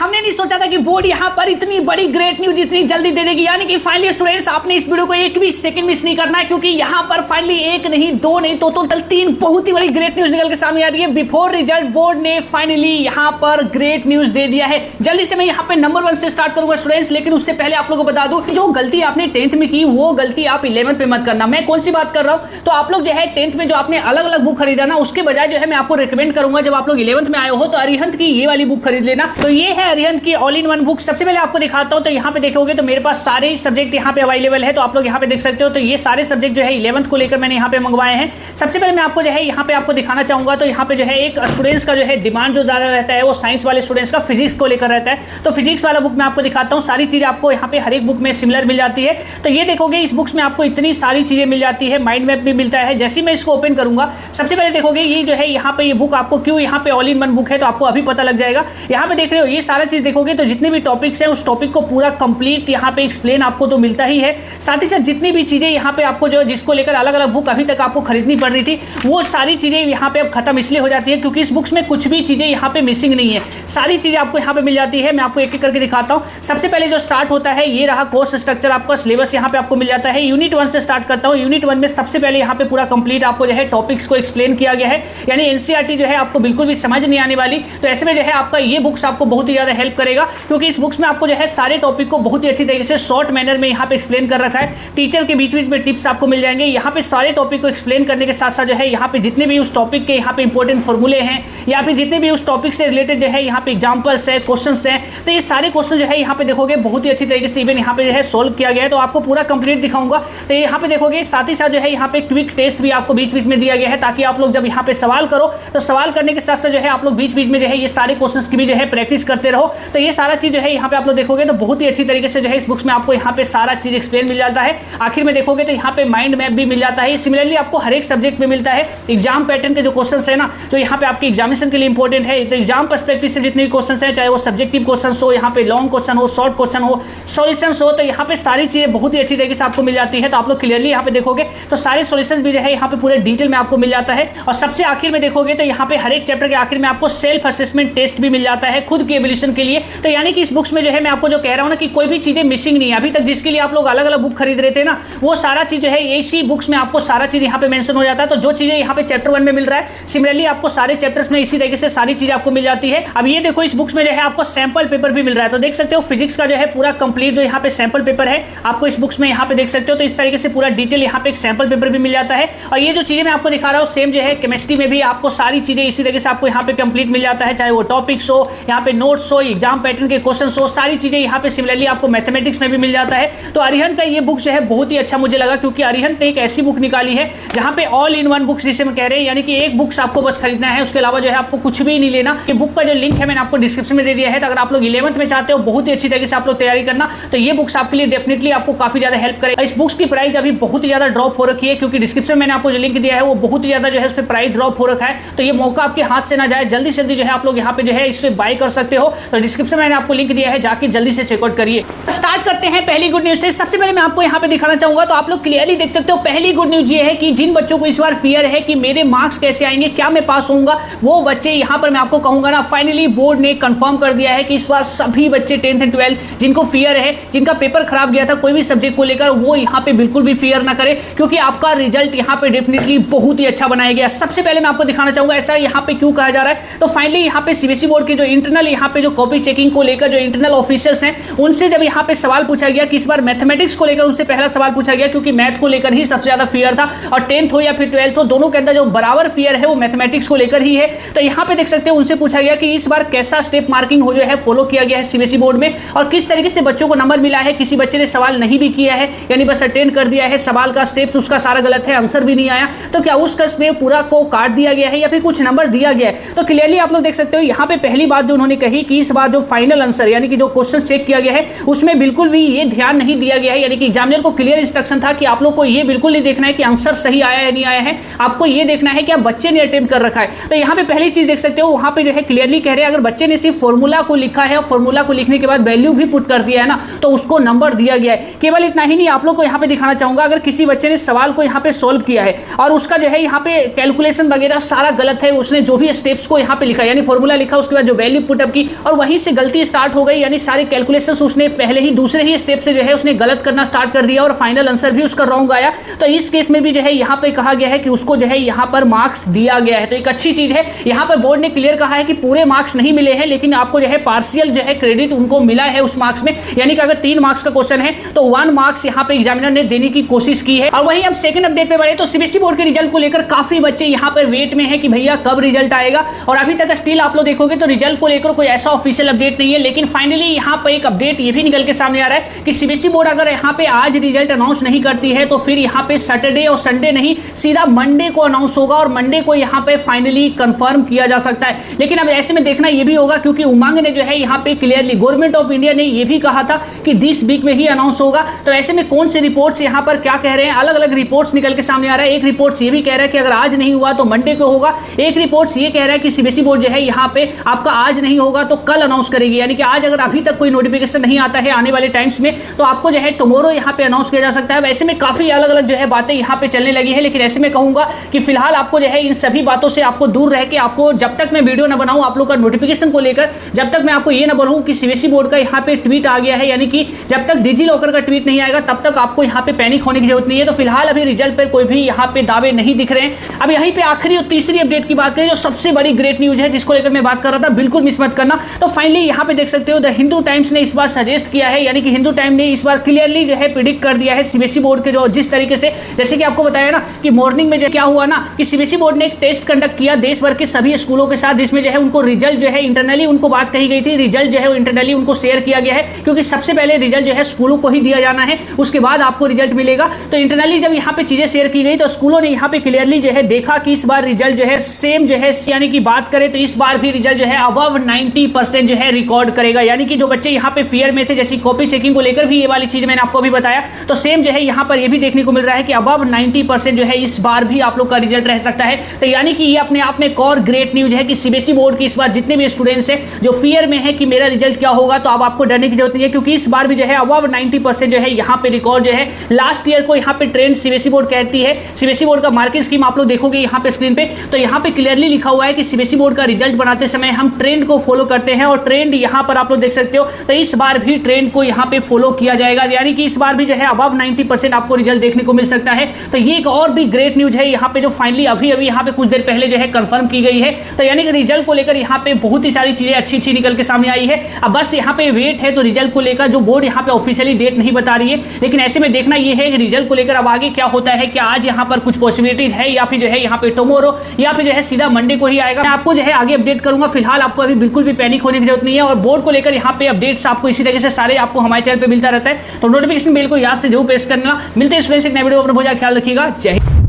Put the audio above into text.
हमने नहीं सोचा था कि बोर्ड यहाँ पर इतनी बड़ी ग्रेट न्यूज इतनी जल्दी दे देगी। यानी कि फाइनली स्टूडेंट्स आपने इस वीडियो को एक भी सेकंड मिस नहीं करना है, क्योंकि यहाँ पर फाइनली एक नहीं दो नहीं टोटल तीन बहुत ही बड़ी ग्रेट न्यूज निकल के सामने आ रही है। बिफोर रिजल्ट बोर्ड ने फाइनली यहाँ पर ग्रेट न्यूज दे दिया है। जल्दी से मैं यहाँ पे नंबर 1 से स्टार्ट करूंगा स्टूडेंट्स, लेकिन उससे पहले आप लोगों को बता दूं कि जो गलती आपने 10th में की वो गलती आप 11th में मत करना। मैं कौन सी बात कर रहा हूं, तो आप लोग जो है 10th में जो आपने अलग अलग बुक खरीदा ना, उसके बजाय जो है मैं आपको रिकमेंड करूंगा जब आप लोग 11th में आए हो तो अरिहंत की ये वाली बुक खरीद लेना। तो ये है अरिहंत की ऑल इन वन बुक। सबसे पहले आपको दिखाता हूं, तो यहाँ पे देखोगे तो मेरे पास सारे सब्जेक्ट यहाँ पे अवेलेबल है, तो आप लोग यहाँ पे देख सकते हो। तो ये सारे सब्जेक्ट जो है 11th को लेकर मैंने यहाँ पे मंगवाए हैं। सबसे पहले मैं आपको जो है यहाँ पे आपको दिखाना चाहूंगा, तो यहाँ पे जो है एक स्टूडेंट्स का जो है डिमांड जो ज्यादा रहता है वो साइंस वाले स्टूडेंट्स का फिजिक्स को लेकर रहता है। तो फिजिक्स वाला बुक मैं आपको दिखाता हूँ। सारी चीजें आपको यहाँ पे हर एक बुक में सिमिलर मिल जाती है। तो ये देखोगे इस बुक्स में आपको इतनी सारी चीजें मिल जाती है, माइंड मैप भी मिलता है। जैसे मैं इसको ओपन करूंगा सबसे पहले देखोगे ये जो है यहाँ पे ये बुक आपको क्यों यहाँ पे ऑल इन वन बुक है, तो आपको अभी पता लग जाएगा। यहाँ पे देख रहे हो ये सारा चीज देखोगे तो जितने भी टॉपिक्स हैं उस टॉपिक को पूरा कंप्लीट यहाँ पे एक्सप्लेन आपको तो मिलता ही है। साथ ही साथ जितनी भी चीजें यहाँ पे आपको जो जिसको लेकर अलग अलग बुक अभी तक आपको खरीदनी पड़ रही थी वो सारी चीजें यहाँ पे अब खत्म इसलिए हो जाती है क्योंकि इस बुक्स में कुछ भी चीजें यहाँ पे मिसिंग नहीं है। सारी चीजें आपको यहाँ पे मिल जाती है। मैं आपको एक एक करके दिखाता हूँ। सबसे पहले जो स्टार्ट होता है ये रहा कोर्स स्ट्रक्चर, आपका सिलेबस यहाँ पे आपको मिल जाता है। यूनिट 1 से स्टार्ट करता हूँ। यूनिट 1 में सबसे पहले यहाँ पे पूरा कंप्लीट आपको जो है टॉपिक्स को एक्सप्लेन किया गया है, यानी एनसीईआरटी जो है आपको बिल्कुल भी समझ नहीं आने वाली। तो ऐसे में जो है आपका ये बुक्स आपको बहुत ही ज्यादा हेल्प करेगा, क्योंकि इस बुक्स में आपको जो है सारे टॉपिक को बहुत ही अच्छी तरीके से शॉर्ट मैनर में यहाँ पे एक्सप्लेन कर रखा है। टीचर के बीच बीच में टिप्स आपको मिल जाएंगे। यहाँ पे सारे टॉपिक को एक्सप्लेन करने के साथ साथ जो है यहाँ पे जितने भी उस टॉपिक के यहाँ पे इंपॉर्टेंट फॉर्मूले हैं या फिर जितने भी उस टॉपिक से रिलेटेड जो है यहाँ पे एग्जाम्पल्स है, क्वेश्चंस हैं, तो ये सारे क्वेश्चन जो है यहाँ पे देखोगे बहुत ही अच्छी तरीके से इवन यहाँ पे जो है सोल्व किया गया है। तो आपको पूरा कंप्लीट दिखाऊंगा। तो यहाँ पे देखोगे साथ ही साथ जो है यहाँ पे क्विक टेस्ट भी आपको बीच बीच में दिया गया है, ताकि आप लोग जब यहाँ पे सवाल करो तो सवाल करने के साथ साथ जो है आप लोग बीच बीच में जो है ये सारे क्वेश्चंस की भी जो है प्रैक्टिस करते रहो। तो ये सारा चीज जो है यहाँ पे आप लोग देखोगे तो बहुत ही अच्छी तरीके से जो है इस बुक्स में आपको यहाँ पे सारा चीज एक्सप्लेन मिल जाता है। आखिर में देखोगे तो यहाँ पे माइंड मैप भी मिल जाता है। सिमिलरली आपको हर एक सब्जेक्ट में मिलता है। एग्जाम पैटर्न के जो क्वेश्चन है ना, जो यहाँ पे आपके एग्जामिनेशन के लिए इंपॉर्टेंट है, तो एग्जाम पर्सपेक्टिव से जितने भी क्वेश्चन है, चाहे वो सब्जेक्टिव क्वेश्चन हो, यहाँ पे लॉन्ग क्वेश्चन हो, शॉर्ट क्वेश्चन हो, सॉल्यूशंस हो, तो यहाँ पे सारी चीजें बहुत ही अच्छी तरीके से आपको मिल जाती है। तो आप लोग क्लियरली यहाँ पे देखोगे तो सारे सॉल्यूशन भी जो है यहाँ पे पूरे डिटेल में आपको मिल जाता है। और सबसे आखिर में देखोगे तो यहाँ पे हर एक चैप्टर के आखिर में आपको सेल्फ असेसमेंट टेस्ट भी मिल जाता है खुद के एवल्यूशन के लिए। तो यानी कि इस बुक्स में जो है मैं आपको जो कह रहा हूँ ना कि कोई भी चीजें मिसिंग नहीं है। अभी तक जिसके लिए आप लोग अलग अलग बुक खरीद रहे थे ना, वो सारा चीज जो है इसी बुक्स में आपको सारा चीज यहाँ पे मेंशन हो जाता है। तो जो चीजें यहाँ पे चैप्टर 1 में मिल रहा है, सिमिलरली आपको सारे चैप्टर्स में इसी तरीके से सारी चीजें आपको मिल जाती है। अब ये देखो इस बुक्स में जो है आपको सैंपल पेपर भी मिल रहा है। तो देख सकते हो फिजिक्स का जो है पूरा कंप्लीट जो यहाँ पे सैंपल पेपर है आपको इस बुक्स में यहाँ पे देख सकते हो। तो इस तरीके से पूरा डिटेल यहाँ पे एक सैंपल पेपर भी मिल जाता है। और ये जो चीजें मैं आपको दिखा रहा हूँ सेम जो है केमिस्ट्री में भी आपको सारी चीजें इसी तरीके से आपको यहाँ पे कंप्लीट मिल जाता है, चाहे वो टॉपिक्स हो, यहाँ पे नोट्स हो, एग्जाम पैटर्न के क्वेश्चन हो, सारी चीजें यहाँ पे सिमिलरली आपको मैथमेटिक्स में भी मिल जाता है। तो अरिहंत का ये बुक जो है बहुत ही अच्छा मुझे लगा, क्योंकि अरिहंत ने एक ऐसी बुक निकाली है जहाँ पे ऑल इन वन बुक्स जिसे हम कह रहे हैं, यानी कि एक बुक्स आपको बस खरीदना है, उसके अलावा जो है आपको कुछ भी नहीं लेना। ये बुक का जो लिंक है मैंने आपको डिस्क्रिप्शन में दे दिया है। तो अगर आप लोग 11th में चाहते हो बहुत ही अच्छी तरीके से आप लोग तैयारी करना, तो ये बुक्स आपके लिए डेफिनेटली आपको काफी ज्यादा हेल्प करेगा। इस बुक्स की प्राइस अभी बहुत ही ज्यादा ड्रॉप हो रखी है, क्योंकि डिस्क्रिप्शन में मैंने आपको जो लिंक दिया है वो बहुत ही ज्यादा जो है उस पर प्राइस ड्रॉप हो रखा है। तो ये मौका आपके हाथ से ना जाए, जल्दी से जल्दी जो है आप लोग यहाँ पे जो है इससे बाय कर सकते हो। तो डिस्क्रिप्शन में मैंने आपको लिंक दिया है, जाके जल्दी से चेकआउट करिए। स्टार्ट करते हैं पहली गुड न्यूज से। सबसे पहले मैं आपको यहाँ पे दिखाना चाहूंगा, तो आप लोग क्लियरली देख सकते हो पहली गुड न्यूज ये है कि जिन बच्चों को इस बार फियर है कि मेरे मार्क्स कैसे आएंगे, क्या मैं पास होऊंगा, वो बच्चे यहाँ पर मैं आपको कहूंगा ना फाइनली बोर्ड ने कंफर्म कर दिया है कि इस बार सभी बच्चे 10th एंड 12th जिनको फियर है, जिनका पेपर खराब गया था कोई भी सब्जेक्ट को लेकर, वो यहाँ पे बिल्कुल भी फियर ना करे, क्योंकि आपका रिजल्ट यहाँ पे डेफिनेटली बहुत ही अच्छा बनाया गया। सबसे पहले मैं आपको दिखाना चाहूंगा ऐसा यहाँ पे क्यों कहा जा रहा है। तो फाइनली यहाँ पे सीबीएसई बोर्ड के जो इंटरनल यहाँ पे जो कॉपी चेकिंग को लेकर जो इंटरनल ऑफिसर्स हैं उनसे जब यहाँ पे सवाल पूछा गया कि इस बार मैथमेटिक्स को लेकर उनसे पहला सवाल पूछा गया, क्योंकि मैथ को लेकर ही सबसे ज्यादा फियर था, और 10th हो या फिर 12th हो दोनों के अंदर जो बराबर फियर है वो मैथमेटिक्स को लेकर ही है। तो यहाँ पे देख सकते हो उनसे पूछा गया कि इस बार कैसा स्टेप मार्किंग हो जो है फॉलो किया गया है सीबीएसई बोर्ड में, और किस तरीके से बच्चों को नंबर मिला है। किसी बच्चे ने सवाल नहीं भी किया है, यानी बस अटेंड कर दिया है, सवाल का स्टेप्स उसका सारा गलत है, आंसर भी नहीं आया, तो क्या उसका स्टेप पूरा को काट दिया गया है या फिर कुछ नंबर दिया गया है। तो क्लियरली आप लोग देख सकते हो यहाँ पे पहली बात जो उन्होंने कही कि इस बार जो फाइनल आंसर यानी कि जो क्वेश्चन चेक किया गया है उसमें बिल्कुल भी ये ध्यान नहीं दिया गया है, यानी कि एग्जामिनर को क्लियर इंस्ट्रक्शन था कि आप लोग को ये बिल्कुल नहीं देखना है कि आंसर सही आया है नहीं आया है, आपको ये देखना है कि आप बच्चे ने अटेम्प्ट कर रखा है। तो यहाँ पे पहली चीज देख सकते हो वहां पे जो है क्लियरली कह रहे हैं अगर बच्चे ने सिर्फ फॉर्मूला को लिखा है और फॉर्मूला को लिखने के बाद वैल्यू भी पुट कर दिया है ना, तो उसको नंबर दिया गया है। केवल इतना ही नहीं, आप लोग को यहाँ पे दिखाना चाहूंगा अगर किसी बच्चे ने सवाल को यहाँ पे सोल्व किया है और उसका जो है यहाँ पे कैलकुलेशन वगैरह सारा गलत है, उसने जो भी स्टेप्स को यहाँ पे लिखा यानी फॉर्मूला लिखा उसके बाद जो वैल्यू पुट अप की और और वहीं से गलती स्टार्ट हो गई, यानी सारे कैलकुलेशंस उसने पहले ही दूसरे ही स्टेप से जो है उसने गलत करना स्टार्ट कर दिया और फाइनल आंसर भी उसका रॉन्ग आया। तो इस केस में भी जो है यहाँ पे कहा गया है कि उसको जो है यहाँ पर मार्क्स दिया गया है। तो एक अच्छी चीज है, यहाँ पर बोर्ड ने क्लियर कहा है कि पूरे मार्क्स नहीं मिले हैं, लेकिन आपको जो है पार्शियल जो है क्रेडिट उनको मिला है उस मार्क्स में, यानी कि अगर 3 मार्क्स का क्वेश्चन है तो 1 मार्क्स यहाँ पे एग्जामिनर ने देने की कोशिश की है। और वहीं अब सेकंड अपडेट पे बढ़े तो सीबीएसई बोर्ड के रिजल्ट को लेकर काफी बच्चे यहाँ पर वेट में है कि भैया कब रिजल्ट आएगा, और अभी तक स्टिल आप लोग देखोगे तो रिजल्ट को लेकर कोई ऐसा ऑफिशियल अपडेट नहीं है। लेकिन फाइनली यहाँ पर एक अपडेट ये भी निकल के सामने आ रहा है कि सीबीएसई बोर्ड अगर यहाँ पे आज रिजल्ट अनाउंस नहीं करती है तो फिर यहाँ पे सैटरडे और संडे नहीं, सीधा मंडे को अनाउंस होगा और मंडे को यहाँ पे फाइनली कंफर्म किया जा सकता है। लेकिन अब ऐसे में देखना ये भी होगा, क्योंकि उमंग ने जो है यहाँ पे क्लियरली गवर्नमेंट ऑफ इंडिया ने ये भी कहा था कि दिस वीक में ही अनाउंस होगा। तो ऐसे में कौन से रिपोर्ट्स यहाँ पर क्या कह रहे हैं, अलग अलग रिपोर्ट्स निकल के सामने आ रहा है। एक रिपोर्ट्स ये भी कह रहा है कि अगर आज नहीं हुआ तो मंडे को होगा, एक रिपोर्ट्स ये कह रहा है कि सीबीएसई बोर्ड जो है यहाँ पे आपका आज नहीं होगा तो कल अनाउंस करेगी, यानी कि आज अगर अभी तक कोई नोटिफिकेशन नहीं आता है आने वाले टाइम्स में तो आपको जो है टुमारो यहाँ पे अनाउंस किया जा सकता है। वैसे में काफी अलग अलग जो है बातें यहाँ पे चलने लगी है, लेकिन ऐसे में कहूंगा कि फिलहाल आपको जो है इन सभी बातों से आपको दूर रह के, आपको जब तक मैं वीडियो ना बनाऊं आप लोग का नोटिफिकेशन को लेकर, जब तक मैं आपको ये ना बोलूं कि सीबीएसई बोर्ड का यहाँ पे ट्वीट आ गया है, यानी कि जब तक डिजी लॉकर का ट्वीट नहीं आएगा तब तक आपको यहाँ पे पैनिक होने की जरूरत नहीं है। तो फिलहाल अभी रिजल्ट पर कोई भी यहाँ पे दावे नहीं दिख रहे हैं। अब यहीं पे आखिरी और तीसरी अपडेट की बात करें, जो सबसे बड़ी ग्रेट न्यूज है जिसको लेकर मैं बात कर रहा था, बिल्कुल मिस मत करना। तो फाइनली यहाँ पे देख सकते हो द हिंदू टाइम्स ने इस बार सजेस्ट किया है, यानी कि हिंदू टाइम ने इस बार क्लियरली जो है प्रिडिक्ट कर दिया है सीबीएसई बोर्ड के जो जिस तरीके से, जैसे कि आपको बताया ना कि मॉर्निंग में जो क्या हुआ ना कि सीबीएसई बोर्ड ने एक टेस्ट कंडक्ट किया देश भर के सभी स्कूलों के साथ, जिसमें जो है उनको रिजल्ट जो है इंटरनली उनको बात कही गई थी, रिजल्ट जो है इंटरनली उनको शेयर किया गया है, क्योंकि सबसे पहले रिजल्ट जो है स्कूलों को ही दिया जाना है, उसके बाद आपको रिजल्ट मिलेगा। तो इंटरनली जब यहाँ पे चीजें शेयर की गई तो स्कूलों ने यहाँ पे क्लियरली जो है देखा कि इस बार रिजल्ट जो है सेम जो है, यानी कि बात करें तो इस बार भी रिजल्ट जो है अबव 90% जो है रिकॉर्ड करेगा, यानी कि जो बच्चे यहाँ पे फियर में थे, जैसे कॉपी चेकिंग को लेकर भी ये वाली चीज मैंने आपको भी बताया, तो सेम जो है यहाँ पर ये भी देखने को मिल रहा है कि अबव 90% जो है इस बार भी आप लोग का रिजल्ट रह सकता है। तो यानी कि ये अपने आप में एक और ग्रेट न्यूज है कि सीबीएसई बोर्ड की इस बार जितने भी स्टूडेंट्स हैं जो फियर में है कि मेरा रिजल्ट क्या होगा, तो अब आपको डरने की जरूरत नहीं है, क्योंकि इस बार भी जो है अबव 90% जो है यहाँ पे रिकॉर्ड जो है लास्ट ईयर को यहाँ पे ट्रेंड सीबीएसई बोर्ड कहती है। सीबीएसई बोर्ड का मार्किंग स्कीम आप लोग देखोगे यहाँ पे स्क्रीन पे, तो यहाँ पे क्लियरली लिखा हुआ है कि सीबीएसई बोर्ड का रिजल्ट बनाते समय हम ट्रेंड को फॉलो करते हैं, और ट्रेंड यहाँ पर आप लोग देख सकते हो। तो इस बार भी ट्रेंड को यहाँ पे फॉलो किया जाएगा, यानी कि इस बार भी जो है अबव 90% आपको रिजल्ट देखने को मिल सकता है। तो ये एक और भी ग्रेट न्यूज है यहाँ पे जो फाइनली अभी अभी यहाँ पे कुछ देर पहले जो है कंफर्म की गई है। तो यानी कि रिजल्ट को लेकर यहाँ पे बहुत ही सारी चीजें अच्छी निकल के सामने आई है। अब बस यहाँ पे वेट है, तो रिजल्ट को लेकर जो बोर्ड यहाँ पे ऑफिशियली डेट नहीं बता रही है, लेकिन ऐसे में देखना ये है कि रिजल्ट को लेकर अब आगे क्या होता है, क्या आज यहाँ पर कुछ पॉसिबिलिटीज है या फिर जो है यहाँ पे टुमारो या फिर जो है सीधा मंडे को ही आएगा। मैं आपको जो है आगे अपडेट करूंगा। फिलहाल आपको अभी बिल्कुल भी पैनिक होने की जरूरत नहीं है, और बोर्ड को लेकर यहाँ पे अपडेट्स आपको इसी तरीके से सारे आपको हमारे चैनल पे मिलता रहता है। तो नोटिफिकेशन बेल को याद से जरूर प्रेस करना। मिलते हैं स्टूडेंट्स एक नए वीडियो, अपना बहुत ख्याल रखिएगा। जय हिंद।